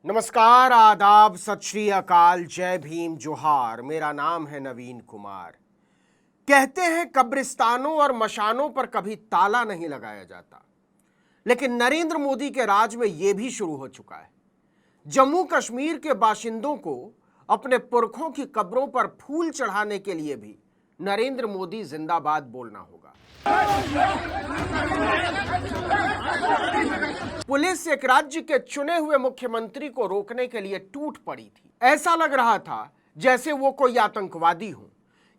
नमस्कार, आदाब, सत श्री अकाल, जय भीम, जोहार। मेरा नाम है नवीन कुमार। कहते हैं कब्रिस्तानों और मशानों पर कभी ताला नहीं लगाया जाता, लेकिन नरेंद्र मोदी के राज में यह भी शुरू हो चुका है। जम्मू कश्मीर के बाशिंदों को अपने पुरखों की कब्रों पर फूल चढ़ाने के लिए भी नरेंद्र मोदी जिंदाबाद बोलना होगा। पुलिस एक राज्य के चुने हुए मुख्यमंत्री को रोकने के लिए टूट पड़ी थी। ऐसा लग रहा था जैसे वो कोई आतंकवादी हो।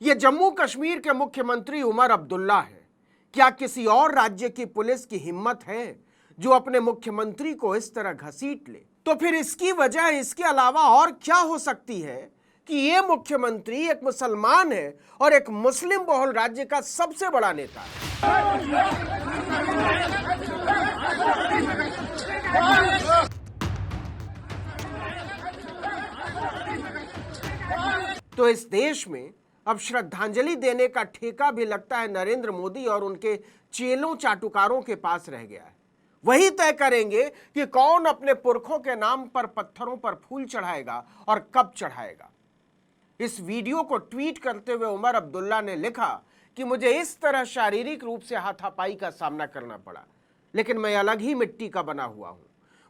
ये जम्मू कश्मीर के मुख्यमंत्री उमर अब्दुल्ला है। क्या किसी और राज्य की पुलिस की हिम्मत है जो अपने मुख्यमंत्री को इस तरह घसीट ले? तो फिर इसकी वजह इसके अलावा और क्या हो सकती है कि ये मुख्यमंत्री एक मुसलमान है और एक मुस्लिम बहुल राज्य का सबसे बड़ा नेता है। तो इस देश में अब श्रद्धांजलि देने का ठेका भी लगता है नरेंद्र मोदी और उनके चेलों चाटुकारों के पास रह गया है। वही तय करेंगे कि कौन अपने पुरखों के नाम पर पत्थरों पर फूल चढ़ाएगा और कब चढ़ाएगा। इस वीडियो को ट्वीट करते हुए उमर अब्दुल्ला ने लिखा कि मुझे इस तरह शारीरिक रूप से हाथापाई का सामना करना पड़ा, लेकिन मैं अलग ही मिट्टी का बना हुआ हूं।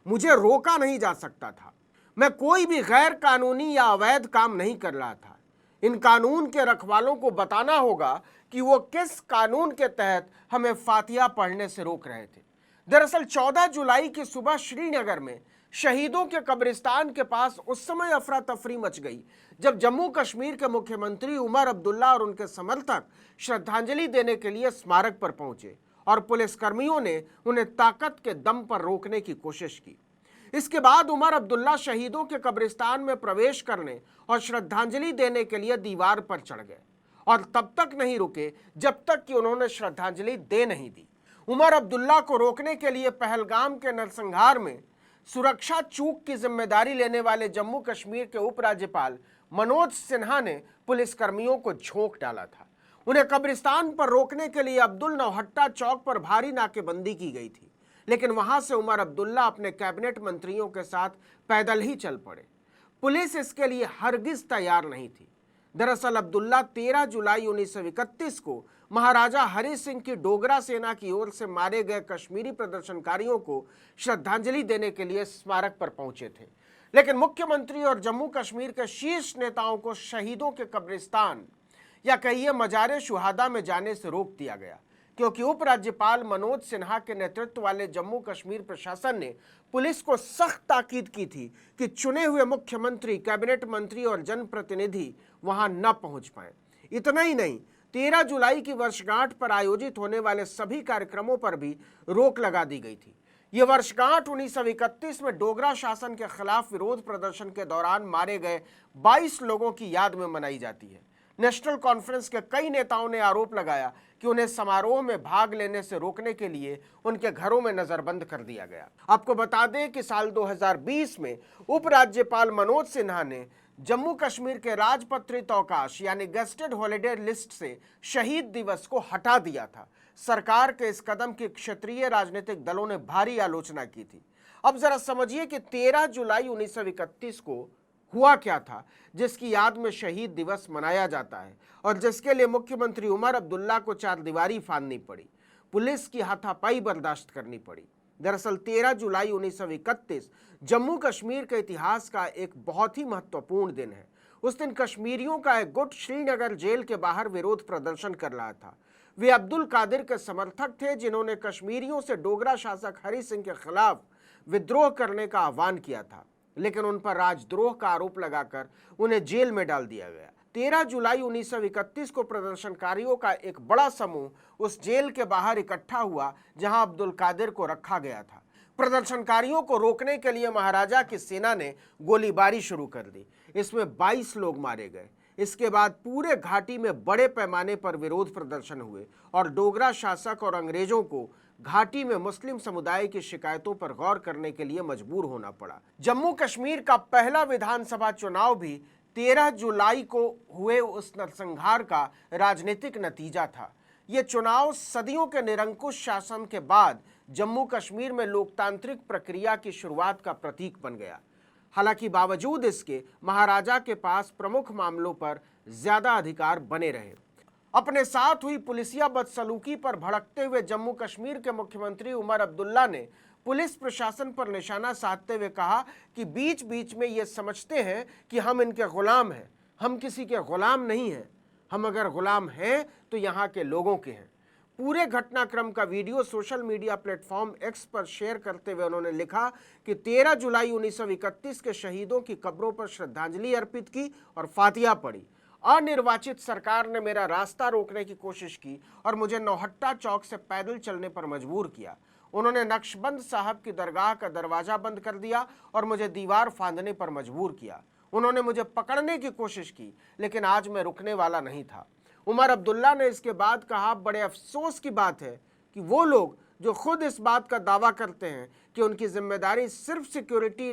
मुझे रोका नहीं जा सकता था। मैं कोई भी गैर कानूनी या अवैध काम नहीं कर रहा था। इन कानून के रखवालों को बताना होगा कि वो किस कानून के तहत हमें फातिहा पढ़ने से रोक रहे थे। दरअसल 14 जुलाई की सुबह श्रीनगर में शहीदों के कब्रिस्तान के पास उस समय अफरा तफरी मच गई जब जम्मू कश्मीर के मुख्यमंत्री उमर अब्दुल्ला और उनके समर्थक श्रद्धांजलि देने के लिए स्मारक पर पहुंचे और पुलिसकर्मियों ने उन्हें ताकत के दम पर रोकने की कोशिश की। इसके बाद उमर अब्दुल्ला शहीदों के कब्रिस्तान में प्रवेश करने और श्रद्धांजलि देने के लिए दीवार पर चढ़ गए और तब तक नहीं रुके जब तक कि उन्होंने श्रद्धांजलि दे नहीं दी। उमर अब्दुल्ला को रोकने के लिए पहलगाम के नरसंहार में सुरक्षा चूक की जिम्मेदारी लेने वाले जम्मू कश्मीर के उपराज्यपाल मनोज सिन्हा ने पुलिसकर्मियों को झोंक डाला था। उन्हें कब्रिस्तान पर रोकने के लिए अब्दुल नौहट्टा चौक पर भारी नाकेबंदी की गई थी, लेकिन वहां से उमर अब्दुल्ला अपने कैबिनेट मंत्रियों के साथ पैदल ही चल पड़े। पुलिस इसके लिए हरगिज तैयार नहीं थी। दरअसल अब्दुल्ला 13 जुलाई 1931 को महाराजा हरि सिंह की डोगरा सेना की ओर से मारे गए कश्मीरी प्रदर्शनकारियों को श्रद्धांजलि देने के लिए स्मारक पर पहुंचे थे, लेकिन मुख्यमंत्री और जम्मू कश्मीर के शीर्ष नेताओं को शहीदों के कब्रिस्तान या कहिए मजारे शुहादा में जाने से रोक दिया गया, क्योंकि उपराज्यपाल मनोज सिन्हा के नेतृत्व वाले जम्मू कश्मीर प्रशासन ने पुलिस को सख्त ताकीद की थी कि चुने हुए मुख्यमंत्री, कैबिनेट मंत्री और जनप्रतिनिधि वहां न पहुंच पाए। इतना ही नहीं, 13 जुलाई की वर्षगांठ पर आयोजित होने वाले सभी कार्यक्रमों पर भी रोक लगा दी गई थी। ये वर्षगांठ 1931 में डोगरा शासन के खिलाफ विरोध प्रदर्शन के दौरान मारे गए 22 लोगों की याद में मनाई जाती है। नेशनल कॉन्फ्रेंस के कई नेताओं ने आरोप लगाया कि उन्हें समारोह में भाग लेने से रोकने के लिए उनके घरों में नजरबंद कर दिया गया। आपको बता दें कि साल 2020 में उपराज्यपाल मनोज सिन्हा ने जम्मू कश्मीर के राजपत्रित अवकाश यानी गेस्टेड हॉलिडे लिस्ट से शहीद दिवस को हटा दिया था। सरकार के इस कदम की क्षेत्रीय राजनीतिक दलों ने भारी आलोचना की थी। अब जरा समझिए कि 13 जुलाई 1931 को हुआ क्या था जिसकी याद में शहीद दिवस मनाया जाता है और जिसके लिए मुख्यमंत्री उमर अब्दुल्ला को चारदीवारी फांदनी पड़ी, पुलिस की हाथापाई बर्दाश्त करनी पड़ी। दरअसल 13 जुलाई 1931 जम्मू कश्मीर के इतिहास का एक बहुत ही महत्वपूर्ण दिन है। उस दिन कश्मीरियों का एक गुट श्रीनगर जेल के बाहर विरोध प्रदर्शन कर रहा था। वे अब्दुल कादिर के समर्थक थे जिन्होंने कश्मीरियों से डोगरा शासक हरि सिंह के खिलाफ विद्रोह करने का आह्वान किया था, लेकिन उन पर राजद्रोह का आरोप लगाकर उन्हें जेल में डाल दिया गया। 13 जुलाई 1931 को प्रदर्शनकारियों का एक बड़ा समूह उस जेल के बाहर इकट्ठा हुआ जहां अब्दुल कादिर को रखा गया था। प्रदर्शनकारियों को रोकने के लिए महाराजा की सेना ने गोलीबारी शुरू कर दी। इसमें 22 लोग मारे गए। इसके बाद पूरे घाटी में बड़े पैमाने पर विरोध प्रदर्शन हुए और डोगरा शासक और अंग्रेजों को घाटी में मुस्लिम समुदाय की शिकायतों पर गौर करने के लिए मजबूर होना पड़ा। जम्मू कश्मीर का पहला विधानसभा चुनाव भी 13 जुलाई को हुए उस नरसंहार का राजनीतिक नतीजा था। ये चुनाव सदियों के निरंकुश शासन के बाद जम्मू कश्मीर में लोकतांत्रिक प्रक्रिया की शुरुआत का प्रतीक बन गया। हालांकि बावजूद इसके महाराजा के पास प्रमुख मामलों पर ज्यादा अधिकार बने रहे। अपने साथ हुई पुलिसिया बदसलूकी पर भड़कते हुए जम्मू कश्मीर के मुख्यमंत्री उमर अब्दुल्ला ने पुलिस प्रशासन पर निशाना साधते हुए कहा कि बीच बीच में ये समझते हैं कि हम इनके गुलाम हैं। हम किसी के गुलाम नहीं हैं। हम अगर गुलाम हैं तो यहाँ के लोगों के हैं। पूरे घटनाक्रम का video social media platform x पर शेयर करते हुए उन्होंने लिखा कि 13 जुलाई 1931 के शहीदों की कब्रों पर श्रद्धांजलि अर्पित की और फातिहा पढ़ी। अनिर्वाचित सरकार ने मेरा रास्ता रोकने की कोशिश की और मुझे नौहट्टा चौक से पैदल चलने पर मजबूर किया। उन्होंने नक्शबंद साहब की दरगाह का दरवाजा बंद कर दिया और मुझे दीवार फांदने पर मजबूर किया। उन्होंने मुझे पकड़ने की कोशिश की, लेकिन आज मैं रुकने वाला नहीं था। उमर अब्दुल्ला ने इसके बाद कहा, बड़े अफसोस की बात है कि वो लोग जो खुद इस बात का दावा करते हैं कि उनकी जिम्मेदारी सिर्फ सिक्योरिटी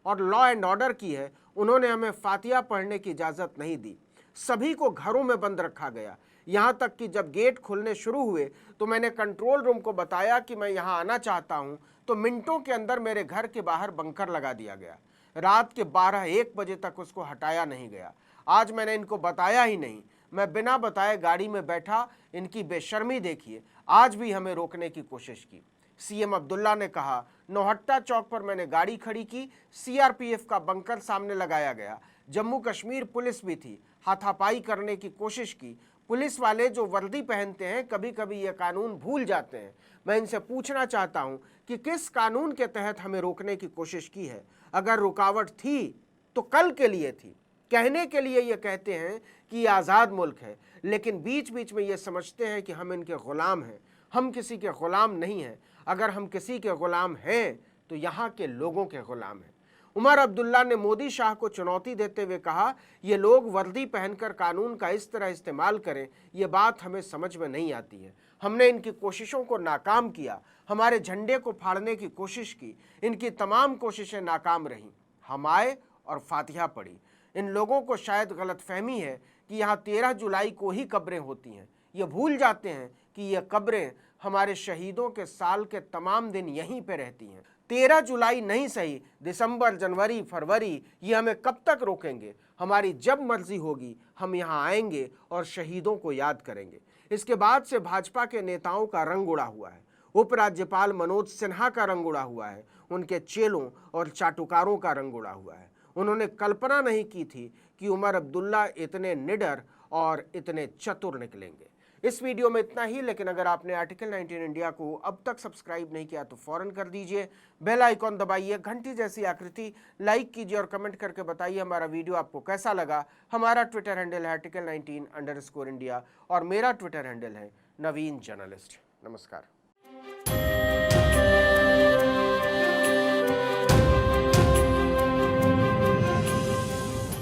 और लॉ एंड ऑर्डर की है, उन्होंने हमें फातिहा पढ़ने की इजाज़त नहीं दी। सभी को घरों में बंद रखा गया। यहाँ तक कि जब गेट खुलने शुरू हुए तो मैंने कंट्रोल रूम को बताया कि मैं यहाँ आना चाहता हूँ, तो मिनटों के अंदर मेरे घर के बाहर बंकर लगा दिया गया। रात के 12-1 बजे तक उसको हटाया नहीं गया। आज मैंने इनको बताया ही नहीं, मैं बिना बताए गाड़ी में बैठा। इनकी बेशर्मी देखिए, आज भी हमें रोकने की कोशिश की। सीएम अब्दुल्ला ने कहा, नौहट्टा चौक पर मैंने गाड़ी खड़ी की, सीआरपीएफ का बंकर सामने लगाया गया, जम्मू कश्मीर पुलिस भी थी, हाथापाई करने की कोशिश की। पुलिस वाले जो वर्दी पहनते हैं कभी कभी ये कानून भूल जाते हैं। मैं इनसे पूछना चाहता हूं कि किस कानून के तहत हमें रोकने की कोशिश की है? अगर रुकावट थी तो कल के लिए थी। कहने के लिए ये कहते हैं कि ये आज़ाद मुल्क है, लेकिन बीच बीच में ये समझते हैं कि हम इनके ग़ुलाम हैं। हम किसी के ग़ुलाम नहीं हैं। अगर हम किसी के ग़ुलाम हैं तो यहाँ के लोगों के ग़ुलाम हैं। उमर अब्दुल्ला ने मोदी शाह को चुनौती देते हुए कहा, ये लोग वर्दी पहनकर कानून का इस तरह इस्तेमाल करें, ये बात हमें समझ में नहीं आती है। हमने इनकी कोशिशों को नाकाम किया, हमारे झंडे को फाड़ने की कोशिश की, इनकी तमाम कोशिशें नाकाम रहीं। हम आए और फातिहा पढ़ी। इन लोगों को शायद गलतफहमी है कि यहाँ 13 जुलाई को ही कब्रें होती हैं। ये भूल जाते हैं कि ये कब्रें हमारे शहीदों के साल के तमाम दिन यहीं पे रहती हैं। 13 जुलाई नहीं सही, दिसंबर, जनवरी, फरवरी, ये हमें कब तक रोकेंगे? हमारी जब मर्जी होगी हम यहाँ आएंगे और शहीदों को याद करेंगे। इसके बाद से भाजपा के नेताओं का रंग उड़ा हुआ है। उपराज्यपाल मनोज सिन्हा का रंग उड़ा हुआ है। उनके चेलों और चाटुकारों का रंग उड़ा हुआ है। उन्होंने कल्पना नहीं की थी कि उमर अब्दुल्ला इतने निडर और इतने चतुर निकलेंगे। इस वीडियो में इतना ही, लेकिन अगर आपने आर्टिकल 19 इंडिया को अब तक सब्सक्राइब नहीं किया तो फौरन कर दीजिए। बेल आइकॉन दबाइए, घंटी जैसी आकृति, लाइक कीजिए और कमेंट करके बताइए हमारा वीडियो आपको कैसा लगा। हमारा ट्विटर हैंडल है article19_India और मेरा ट्विटर हैंडल है नवीन जर्नलिस्ट। नमस्कार।